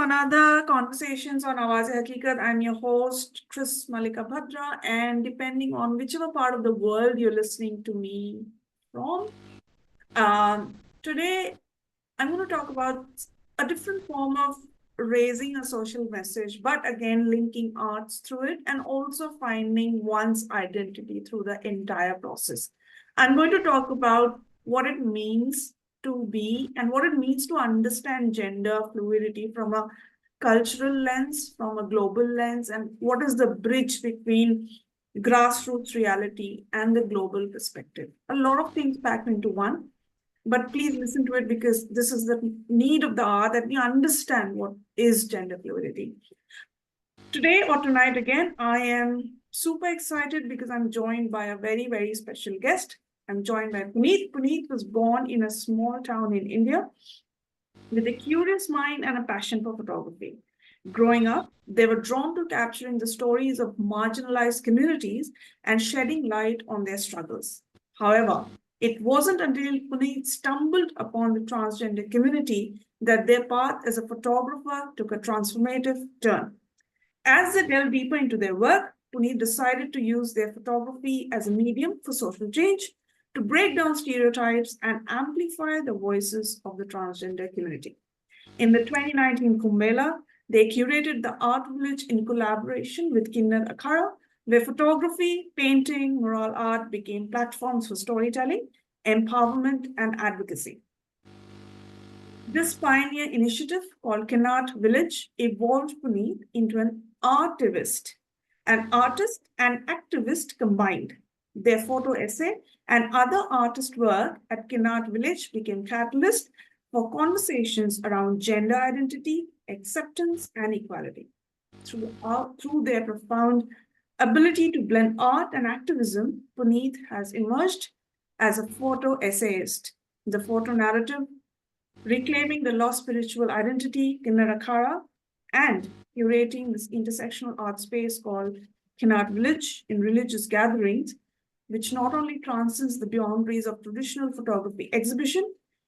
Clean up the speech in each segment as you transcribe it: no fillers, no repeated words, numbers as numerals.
another Conversations on Awaz-e-Haqiqat. I'm your host, Chris Malika Bhadra, and depending on whichever part of the world you're listening to me from, today I'm going to talk about a different form of raising a social message, but again, linking arts through it and also finding one's identity through the entire process. I'm going to talk about what it means to be and what it means to understand gender fluidity from a cultural lens, from a global lens, and what is the bridge between grassroots reality and the global perspective. A lot of things packed into one, but please listen to it because this is the need of the hour, that we understand what is gender fluidity. Today or tonight again, I am super excited because I'm joined by a very, very special guest. I'm joined by Punit. Punit was born in a small town in India with a curious mind and a passion for photography. Growing up, they were drawn to capturing the stories of marginalized communities and shedding light on their struggles. However, it wasn't until Puneet stumbled upon the transgender community that their path as a photographer took a transformative turn. As they delved deeper into their work, Puneet decided to use their photography as a medium for social change, to break down stereotypes and amplify the voices of the transgender community. In the 2019 Kumbh Mela, they curated the art village in collaboration with Kinnar Akhara, where photography, painting, mural art became platforms for storytelling, empowerment, and advocacy. This pioneer initiative, called Kinnart Village, evolved Puneet into an artivist, an artist and activist combined. Their photo essay and other artist work at Kinnart Village became catalyst for conversations around gender identity, acceptance, and equality. Through their profound ability to blend art and activism, Puneet has emerged as a photo essayist. The photo narrative, reclaiming the lost spiritual identity, Kinnar Akhara, and curating this intersectional art space called Kinnart Village in religious gatherings, which not only transcends the boundaries of traditional photography exhibition,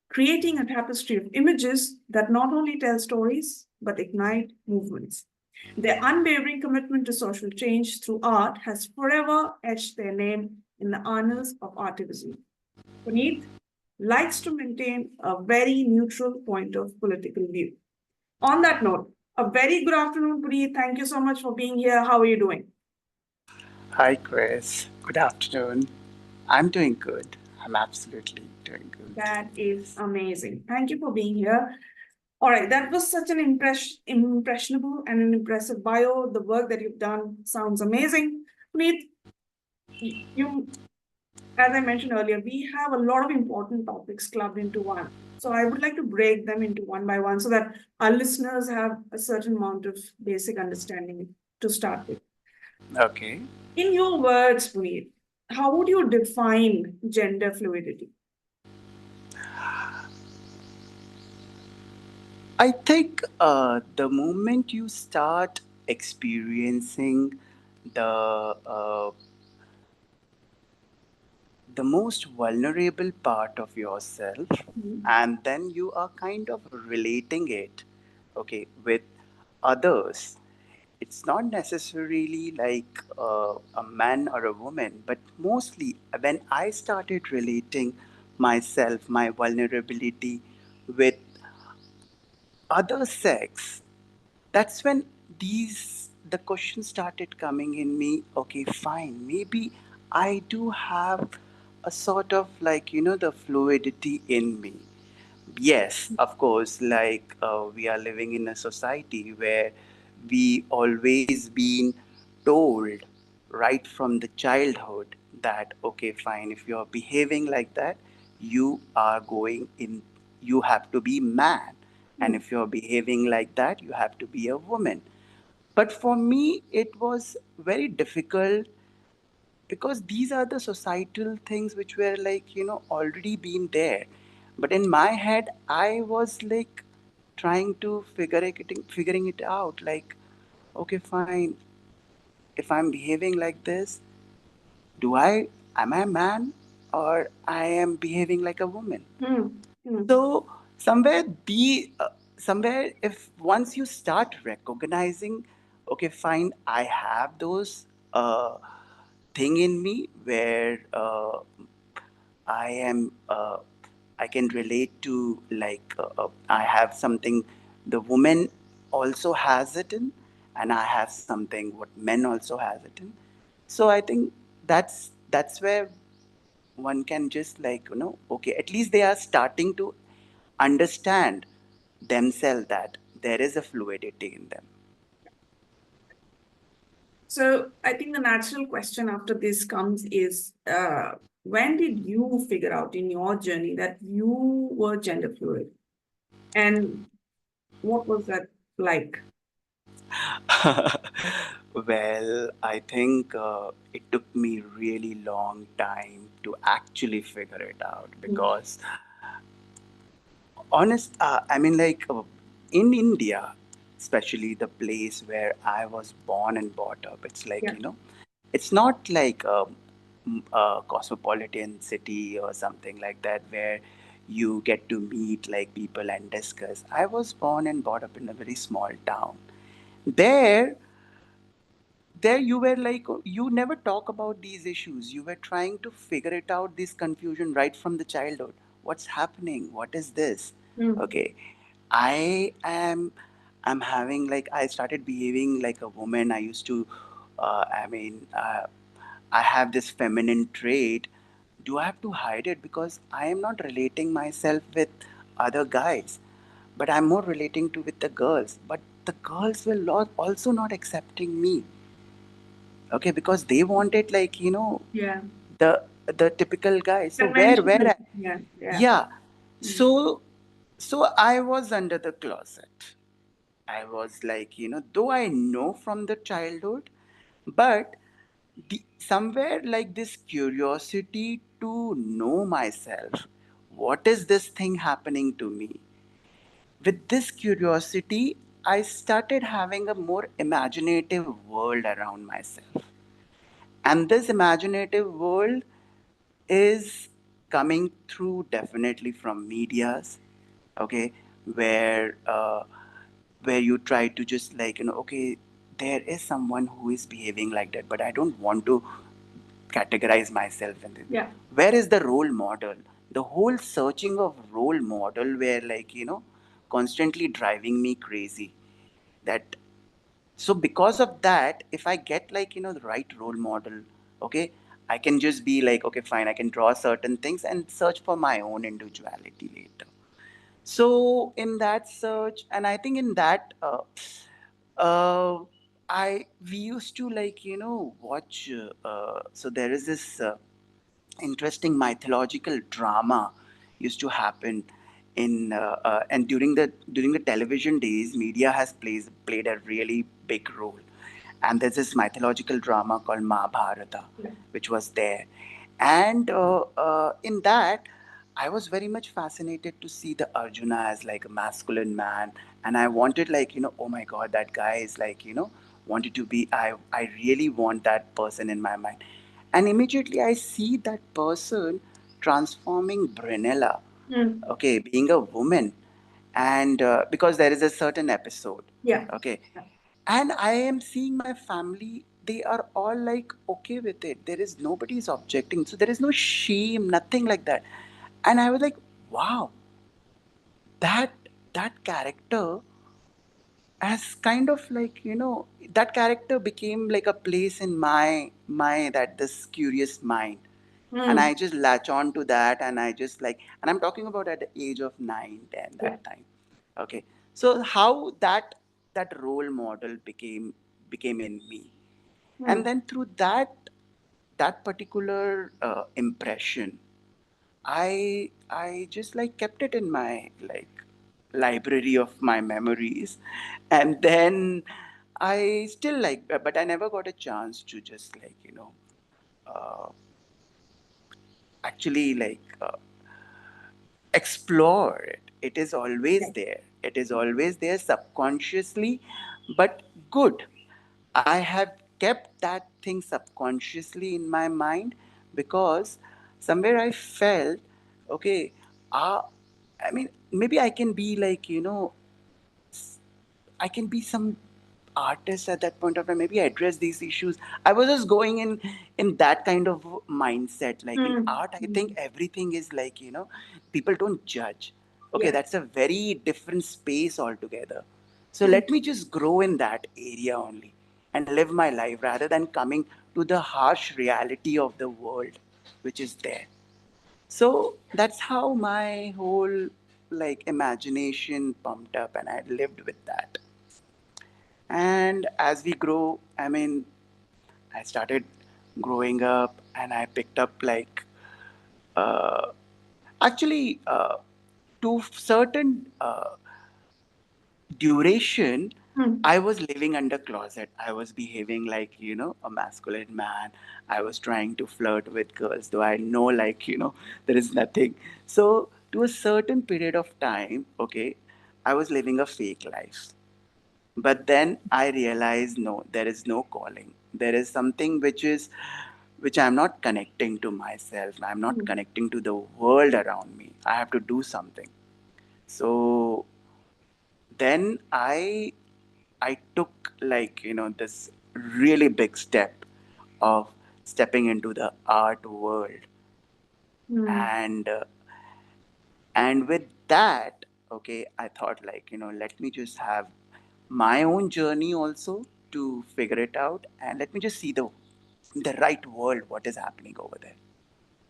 creating a tapestry of images that not only tell stories, but ignite movements. Their unwavering commitment to social change through art has forever etched their name in the annals of Artivism. Puneet likes to maintain a very neutral point of political view. On that note, a very good afternoon, Puneet. Thank you so much for being here. How are you doing? Hi, Chris. Good afternoon. I'm doing good. I'm absolutely doing good. That is amazing. Thank you for being here. All right, that was such an impressionable and an impressive bio. The work that you've done sounds amazing. Puneet, you, as I mentioned earlier, we have a lot of important topics clubbed into one. So I would like to break them into one by one so that our listeners have a certain amount of basic understanding to start with. Okay. In your words, Puneet, how would you define gender fluidity? I think the moment you start experiencing the uh, the most vulnerable part of yourself, Mhm. and then you are kind of relating it, okay, with others. It's not necessarily like a man or a woman, but mostly when I started relating myself, my vulnerability with other sex, that's when the questions started coming in me. Okay, fine, maybe I do have a sort of like, the fluidity in me. Yes, of course, like we are living in a society where we always been told right from the childhood that, okay, fine, if you're behaving like that, you are going in, you have to be man. And if you're behaving like that, you have to be a woman. But for me, it was very difficult because these are the societal things which were like, already been there. But in my head, I was like trying to figuring it out. Like, okay, fine. If I'm behaving like this, am I a man or I am behaving like a woman? Hmm. Hmm. So somewhere somewhere, if once you start recognizing, okay, fine, I have those thing in me where I am, I can relate to, like, I have something the woman also has it in, and I have something what men also has it in. So I think that's where one can just, like, okay, at least they are starting to understand themselves that there is a fluidity in them. So I think the natural question after this comes is, when did you figure out in your journey that you were gender fluid? And what was that like? Well, I think it took me really long time to actually figure it out, Mm. because honest, I mean, like, in India, especially the place where I was born and brought up, it's like, Yeah. it's not like a cosmopolitan city or something like that where you get to meet like people and discuss. I was born and brought up in a very small town. There there you were like, you never talk about these issues. You were trying to figure it out, this confusion right from the childhood. What's happening? What is this? Mm. Okay, I'm having, like, I started behaving like a woman. I used to, I mean, I have this feminine trait. Do I have to hide it because I am not relating myself with other guys, but I'm more relating to with the girls. But the girls will not, also not accepting me. Okay, because they wanted, like, Yeah. the typical guy. So Conventional. Yeah. Yeah. yeah. Mm. So I was under the closet. I was like, though I know from the childhood, but somewhere, like, this curiosity to know myself. What is this thing happening to me? With this curiosity, I started having a more imaginative world around myself. And this imaginative world is coming through definitely from medias, okay, where where you try to just, like, okay, there is someone who is behaving like that, but I don't want to categorize myself in it. Yeah. Where is the role model? The whole searching of role model where, like, constantly driving me crazy. That So because of that, if I get, like, the right role model, okay, I can just be like, okay, fine, I can draw certain things and search for my own individuality later. So in that search, and I think in that uh, I we used to, like, watch, so there is this interesting mythological drama used to happen in and during the television days, media has played a really big role. And there's this mythological drama called Mahabharata, Yeah. which was there. And in that, I was very much fascinated to see the Arjuna as like a masculine man. And I wanted, like, oh my God, that guy is like, wanted to be, I really want that person in my mind. And immediately I see that person transforming Brunella, Mm. okay, being a woman. And because there is a certain episode, Yeah. okay, Yeah. and I am seeing my family, they are all like okay with it. There is nobody is objecting. So there is no shame, nothing like that. And I was like, wow, that that character as kind of, like, that character became like a place in my that this curious mind. And Mm. I just latch on to that, and I just like, and I'm talking about at the age of 9, 10, Yeah. that time. Okay, so how that role model became in me. And Mm. then through that particular impression, I just like kept it in my, like, library of my memories. And then I still like, but I never got a chance to just, like, uh, actually, like, explore it. It is Yeah. always there. It is always there subconsciously, but good. I have kept that thing subconsciously in my mind, because somewhere I felt, okay, uh, I mean, maybe I can be like, I can be some artist at that point of time, maybe address these issues. I was just going in that kind of mindset. Like in Mm. art, I think everything is like, people don't judge. Okay, Yeah. that's a very different space altogether. So Mm. let me just grow in that area only and live my life rather than coming to the harsh reality of the world which is there. So that's how my whole like imagination pumped up and I lived with that. And as we grow, I mean, I started growing up and I picked up like uh, actually to certain duration Mm. I was living under closet. I was behaving like, a masculine man. I was trying to flirt with girls, though I know, like, there is nothing. So, to a certain period of time, okay, I was living a fake life. But then I realized, no, there is no calling. There is something which I'm not connecting to myself. I'm not Mm. connecting to the world around me. I have to do something. So then I took like this really big step of stepping into the art world, Mm. and with that, okay, I thought like let me just have my own journey also to figure it out, and let me just see the right world what is happening over there.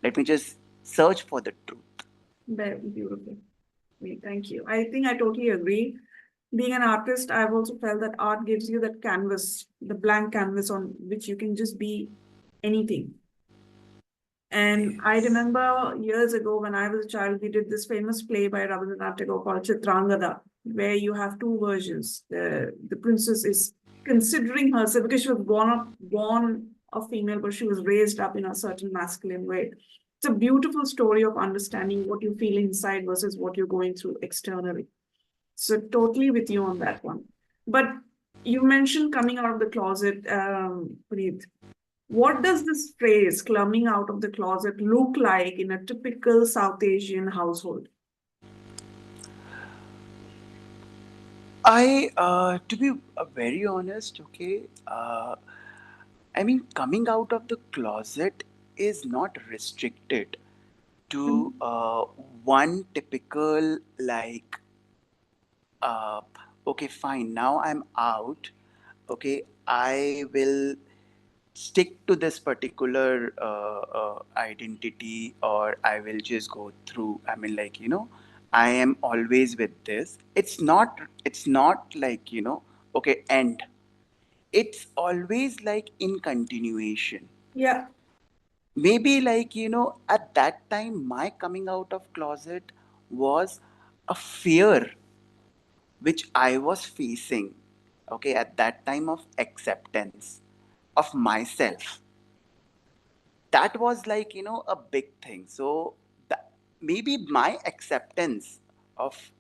Let me just search for the truth. Very beautiful. Great, thank you. I think I totally agree. Being an artist, I've also felt that art gives you that canvas, the blank canvas on which you can just be anything. And I Yes. remember years ago when I was a child, we did this famous play by Rabindranath Tagore called Chitrangada, where you have two versions. The princess is considering herself because she was born a female, but she was raised up in a certain masculine way. It's a beautiful story of understanding what you feel inside versus what you're going through externally. So totally with you on that one. But you mentioned coming out of the closet, Puneet. What does this phrase, coming out of the closet, look like in a typical South Asian household? To be very honest, okay, I mean, coming out of the closet is not restricted to Mm. one typical, like, uh, okay, fine, now I'm out, okay, I will stick to this particular identity, or I will just go through. I mean, like, I am always with this. It's not like, okay, end. It's always like in continuation. Yeah. Maybe like at that time my coming out of closet was a fear which I was facing, okay, at that time, of acceptance of myself. That was like a big thing. So that, maybe my acceptance of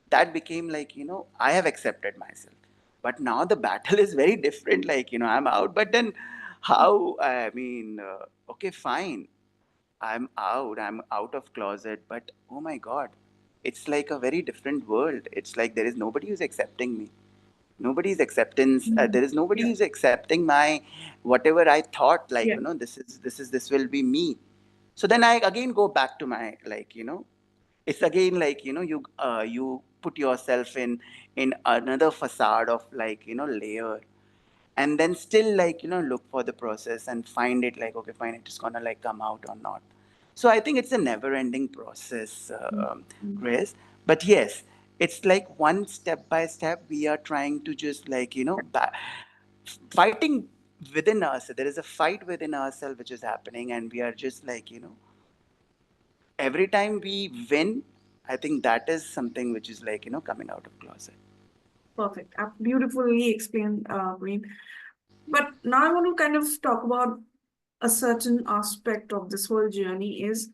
that became like I have accepted myself, but now the battle is very different. Like I'm out, but then how, I mean, okay, fine, I'm out of closet, but oh my god, it's like a very different world. It's like there is nobody who's accepting me. Nobody's acceptance, Mm. there is nobody Yeah. who's accepting my whatever I thought, like Yeah. this will be me. So then I again go back to my, like it's again like you put yourself in another facade of, like layer, and then still, like look for the process and find it, like okay, fine, it is gonna like come out or not. So I think it's a never ending process, Mm. Mm. Chris. But yes, it's like one step by step we are trying to just, like fighting within us. There is a fight within ourselves which is happening, and we are just like every time we win, I think that is something which is like coming out of closet. Perfect. Beautifully explained, Puneet. But now I want to kind of talk about a certain aspect of this whole journey is,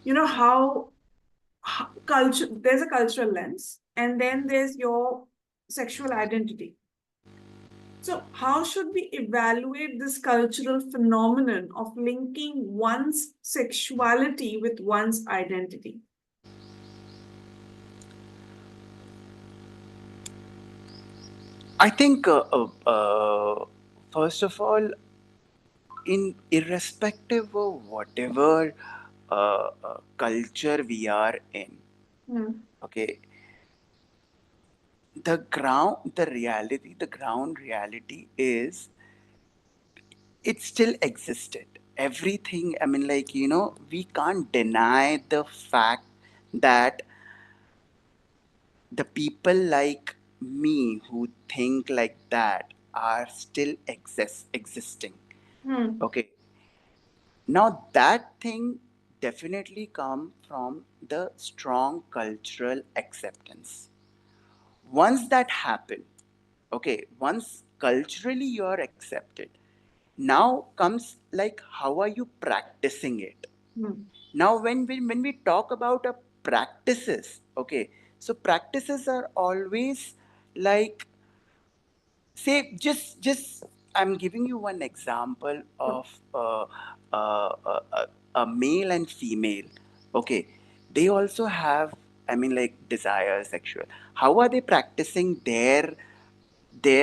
how culture, there's a cultural lens, and then there's your sexual identity. So, how should we evaluate this cultural phenomenon of linking one's sexuality with one's identity? I think, first of all, in irrespective of whatever culture we are in, Hmm. okay, the ground reality is it still existed. Everything, I mean, like, we can't deny the fact that the people like me who think like that are still existing. Hmm. Okay. Now that thing definitely come from the strong cultural acceptance. Once that happen, okay, once culturally you are accepted, now comes like how are you practicing it? Hmm. Now when we talk about practices, okay, so practices are always like, say, just I'm giving you one example of a male and female. Okay, they also have, I mean, like, desire sexual. How are they practicing their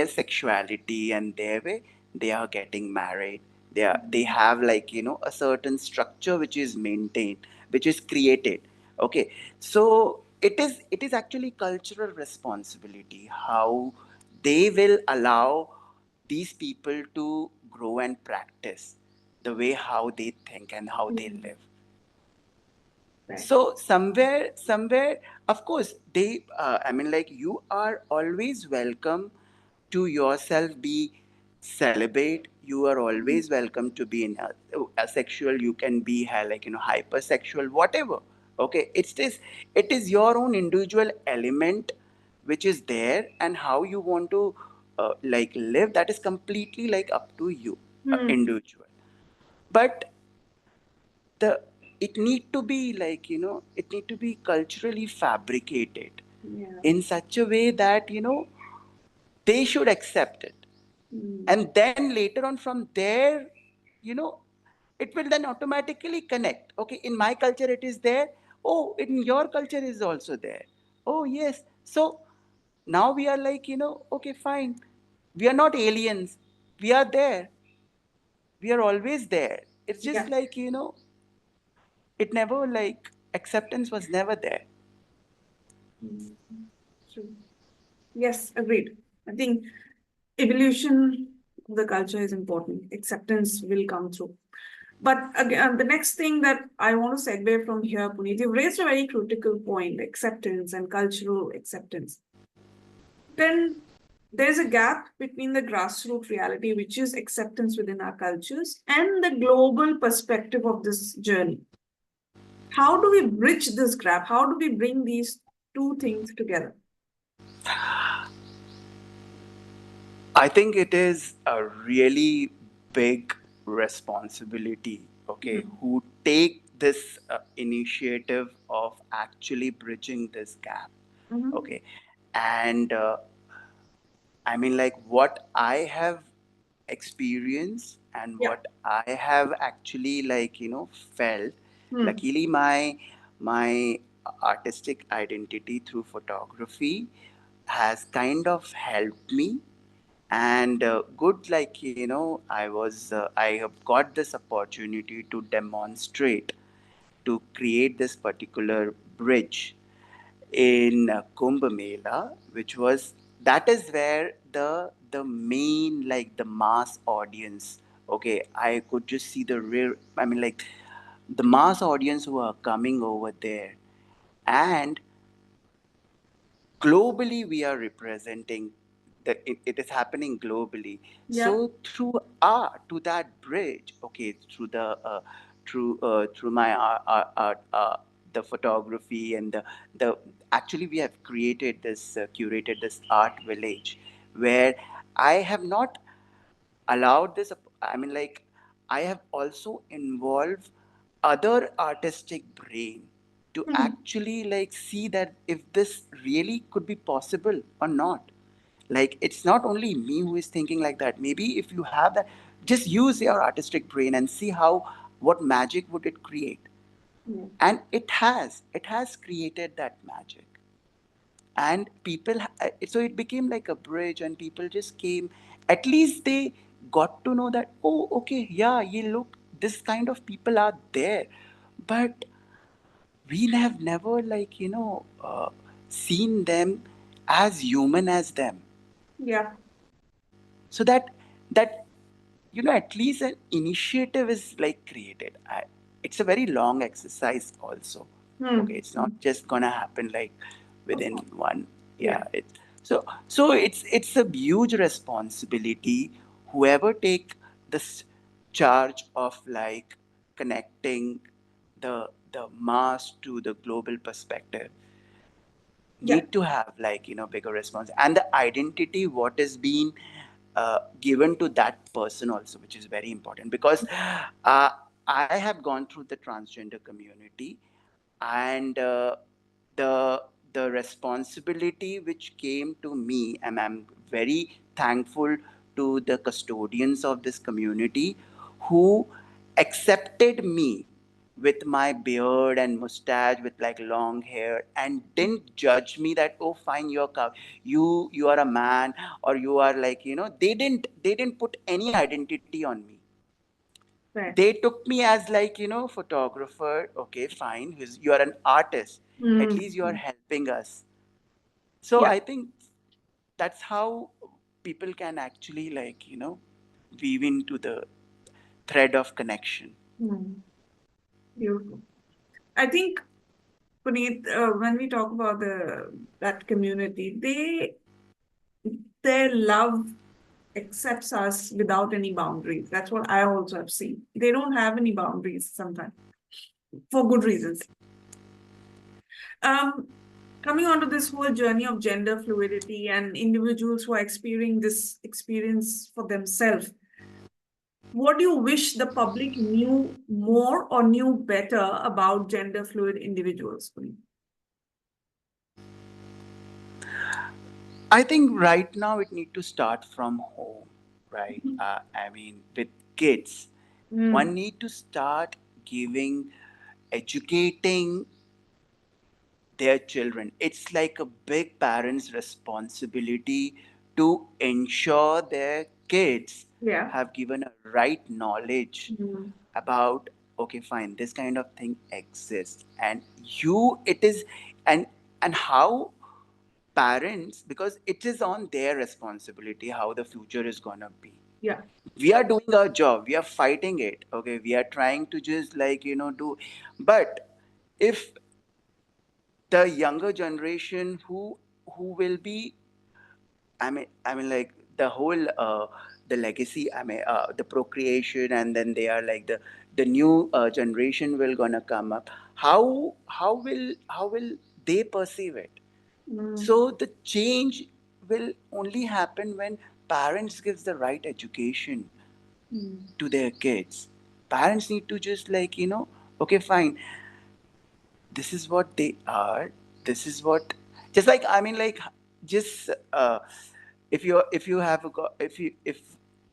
sexuality and their way? They are getting married. They Hmm. have, like, a certain structure which is maintained, which is created. Okay, so it is actually cultural responsibility how they will allow these people to grow and practice the way how they think and how they Hmm. live. Right. So somewhere, of course, they. I mean, like, you are always welcome to yourself be celibate. You are Hmm. always welcome to be in asexual. You can be like, hypersexual, whatever. Okay, it is your own individual element which is there, and how you want to like live. That is completely like up to you, Hmm. individual. But the it need to be like, it need to be culturally fabricated Yeah. in such a way that they should accept it, Hmm. and then later on from there, you know it will then automatically connect. Okay, in my culture it is there. Oh, in your culture is also there. Oh yes. So now we are like, okay, fine, we are not aliens, we are there, we are always there. It's just Yeah. like, it never like acceptance was never there. Hmm. True. Yes, agreed. I think evolution of the culture is important. Acceptance will come through. But again, the next thing that I want to segue from here, Puneet, you've raised a very critical point, acceptance and cultural acceptance. Then there's a gap between the grassroots reality, which is acceptance within our cultures, and the global perspective of this journey. How do we bridge this gap? How do we bring these two things together? I think it is a really big responsibility, okay, Hmm. who take this initiative of actually bridging this gap, Mhm. okay. And I mean, like, what I have experienced and Yeah. what I have actually, like, felt. Hmm. Luckily, my artistic identity through photography has kind of helped me, and good, like, I have got this opportunity to demonstrate, to create this particular bridge in Kumbh Mela, which was, that is where the main, like, the mass audience. Okay, I could just see the real. I mean, like, the mass audience who are coming over there, and globally we are representing it is happening globally. Yeah. So through art, to that bridge, okay, through the through my art, the photography and the actually we have created this curated this art village where I have not allowed this. I mean, like, I have also involved other artistic brain to Hmm. actually like see that if this really could be possible or not. Like, it's not only me who is thinking like that. Maybe if you have that, just use your artistic brain and see how, what magic would it create. Yeah. And it has created that magic. and so it became like a bridge, and people just came. At least they got to know that, oh, okay, yeah, you look, this kind of people are there, but we have never, like, seen them as human as them. Yeah. So that at least an initiative is like created. It's a very long exercise also. Okay, Hmm. it's not just gonna happen like Of within course. one. Yeah. Yeah, so it's a huge responsibility. Whoever take this charge of like connecting the mass to the global perspective Yeah. need to have, like, bigger response, and the identity what is being given to that person also, which is very important, because uh, I have gone through the transgender community, and the the responsibility which came to me, and I'm very thankful to the custodians of this community who accepted me with my beard and mustache with like long hair, and didn't judge me that, oh fine, you are a man, or you are like, they didn't put any identity on me. Fair. They took me as like, photographer. Okay, fine, you are an artist, at Hmm. least you are helping us. So Yeah. I think that's how people can actually, like, weave into the thread of connection. Hmm. Beautiful. I think, Puneet, when we talk about that community, their love accepts us without any boundaries. That's what I also have seen. They don't have any boundaries sometimes for good reasons. Um, Coming on to this whole journey of gender fluidity and individuals who are experiencing this experience for themselves, what do you wish the public knew more or knew better about gender fluid individuals? I think right now it need to start from home, right? I mean, with kids, one Mm. need to start giving, educating their children. It's like a big parent's responsibility to ensure their kids Yeah. have given a right knowledge Mm. about, okay, fine, this kind of thing exists, and you it is, and how parents, because it is on their responsibility how the future is gonna be. Yeah. We are doing our job, we are fighting it, okay, we are trying to just, like, do, but if the younger generation who will be, I mean, like, the whole the legacy, the procreation, and then they are like the new generation will gonna come up. How will they perceive it? Mm. So the change will only happen when parents gives the right education Mm. to their kids. Parents need to just, like, okay, fine, this is what they are, this is what, just like, I mean, like, just if you have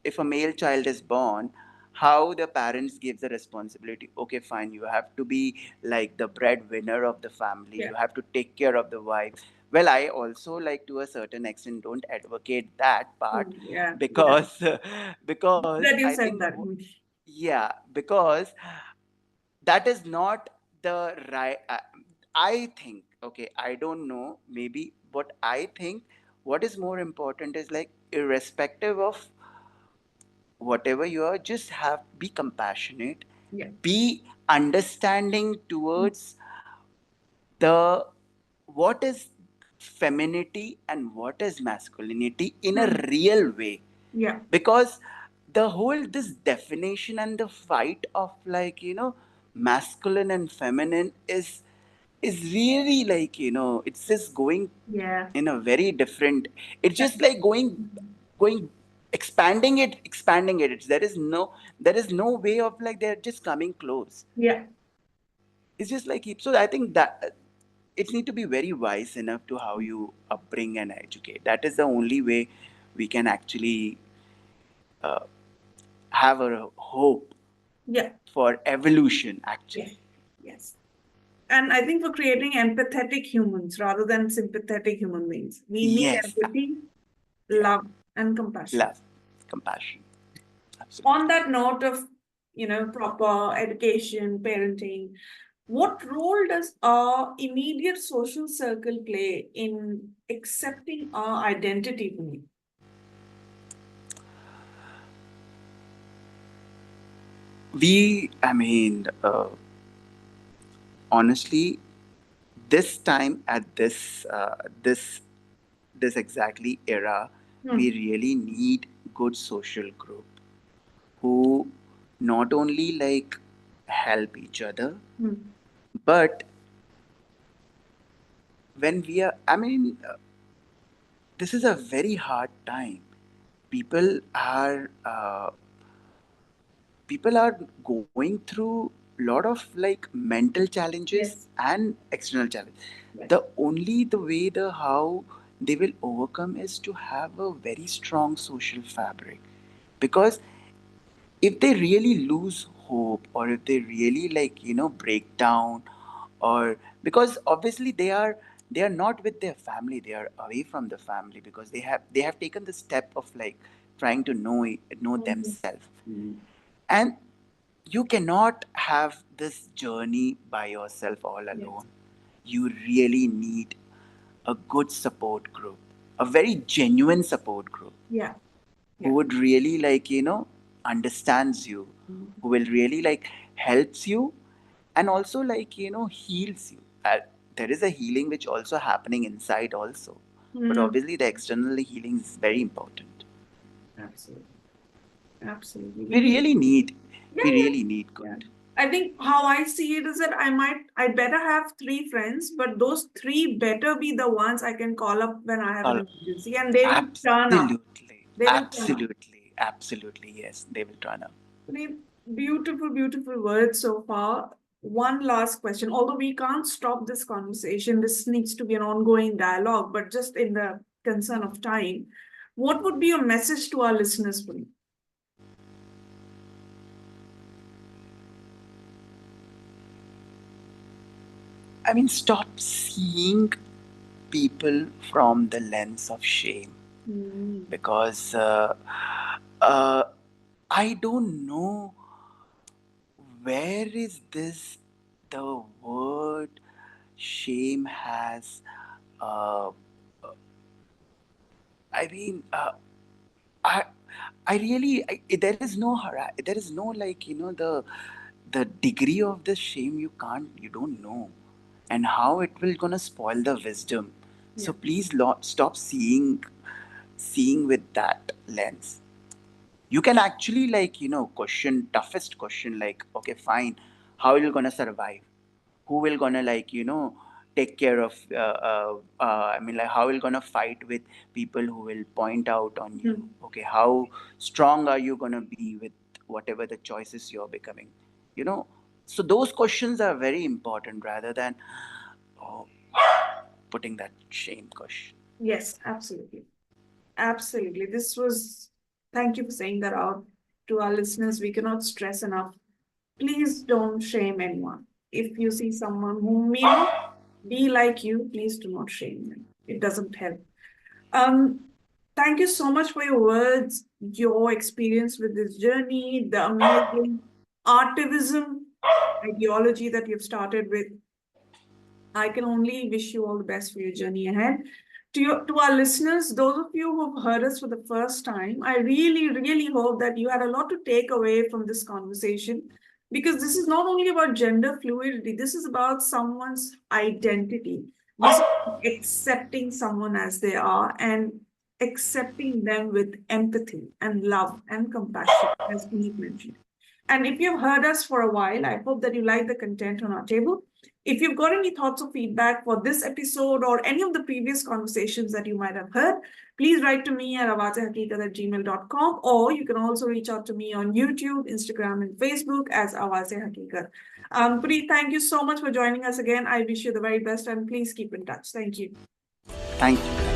if a male child is born, how the parents give the responsibility, okay, fine, you have to be like the breadwinner of the family, Yeah. you have to take care of the wife. Well, I also, like, to a certain extent, don't advocate that part, Mm. Yeah. Yeah. because because That you I said think, that. yeah, because that is not the right, I think, okay, I don't know, maybe what I think, what is more important is, like, irrespective of whatever you are, just have, be compassionate, Yeah. be understanding Mm. towards the what is femininity and what is masculinity in a Mm. real way. Yeah. Because the whole this definition and the fight of, like, masculine and feminine is really, like, it's just going Yeah. in a very different, it's Yeah. just like going expanding it, there is no way of, like, they're just coming close. Yeah. It's just like, so I think that it need to be very wise enough to how you upbring and educate. That is the only way we can actually uh, have a hope Yeah. for evolution, Yeah. actually. Yes. And I think for creating empathetic humans rather than sympathetic human beings. We need Yes, empathy, yeah, love, and compassion. love, compassion. Absolutely. On that note of, proper education, parenting, what role does our immediate social circle play in accepting our identity, Puneet? I mean, honestly, this time at this exactly era, Hmm. we really need good social group who not only like help each other, Hmm. but when we are, I mean, this is a very hard time. People are people are going through a lot of like mental challenges Yes. and external challenges. Yes. The way the how they will overcome is to have a very strong social fabric, because if they really lose hope, or if they really like break down, or because obviously they are not with their family, they are away from the family, because they have taken the step of like trying to know Mhm. themselves. Mhm. And you cannot have this journey by yourself all Yes. alone. You really need a good support group, a very genuine support group, Yeah. who Yeah. would really like understands you, Mhm. who will really like helps you, and also like heals you. There is a healing which also happening inside also, but Mm. obviously the external healing is very important. Absolutely. Absolutely. we really need Yeah, we yeah. really need Yeah. good. I think how I see it is that I better have three friends, but those three better be the ones I can call up when I have an All emergency, and they will turn up. absolutely, They will turn up. absolutely, absolutely, yes, they will turn up. I mean, beautiful, beautiful words so far. One last question. Although we can't stop this conversation, this needs to be an ongoing dialogue, but just in the concern of time, what would be your message to our listeners, Puneet? I mean, stop seeing people from the lens of shame, Mm. because uh, I don't know where is this the word shame has. Uh, I mean, I I really there is no there is no like the degree of the shame you don't know, and how it will gonna spoil the wisdom. Yeah. So please stop seeing with that lens. You can actually like question toughest question, like, okay, fine, how are you gonna survive, who will gonna like take care of I mean, like, how will gonna fight with people who will point out on you, Mm. okay, how strong are you gonna be with whatever the choices you're becoming, you know so those questions are very important, rather than oh, putting that shame question. Yes, absolutely. Absolutely. Thank you for saying that out to our listeners. We cannot stress enough. Please don't shame anyone. If you see someone who may not be like you, please do not shame them. It doesn't help. Um, Thank you so much for your words, your experience with this journey, the amazing artivism ideology that you've started with. I can only wish you all the best for your journey ahead. To our listeners, those of you who've heard us for the first time, I really, really hope that you had a lot to take away from this conversation, because this is not only about gender fluidity, this is about someone's identity. This is accepting someone as they are and accepting them with empathy and love and compassion, as Puneet mentioned. And if you've heard us for a while, I hope that you like the content on our table. If you've got any thoughts or feedback for this episode or any of the previous conversations that you might have heard, please write to me at awaz-e-haqiqat@gmail.com, or you can also reach out to me on YouTube, Instagram, and Facebook as Awaz-e-Haqiqat. Preet, thank you so much for joining us again. I wish you the very best, and please keep in touch. Thank you. Thank you.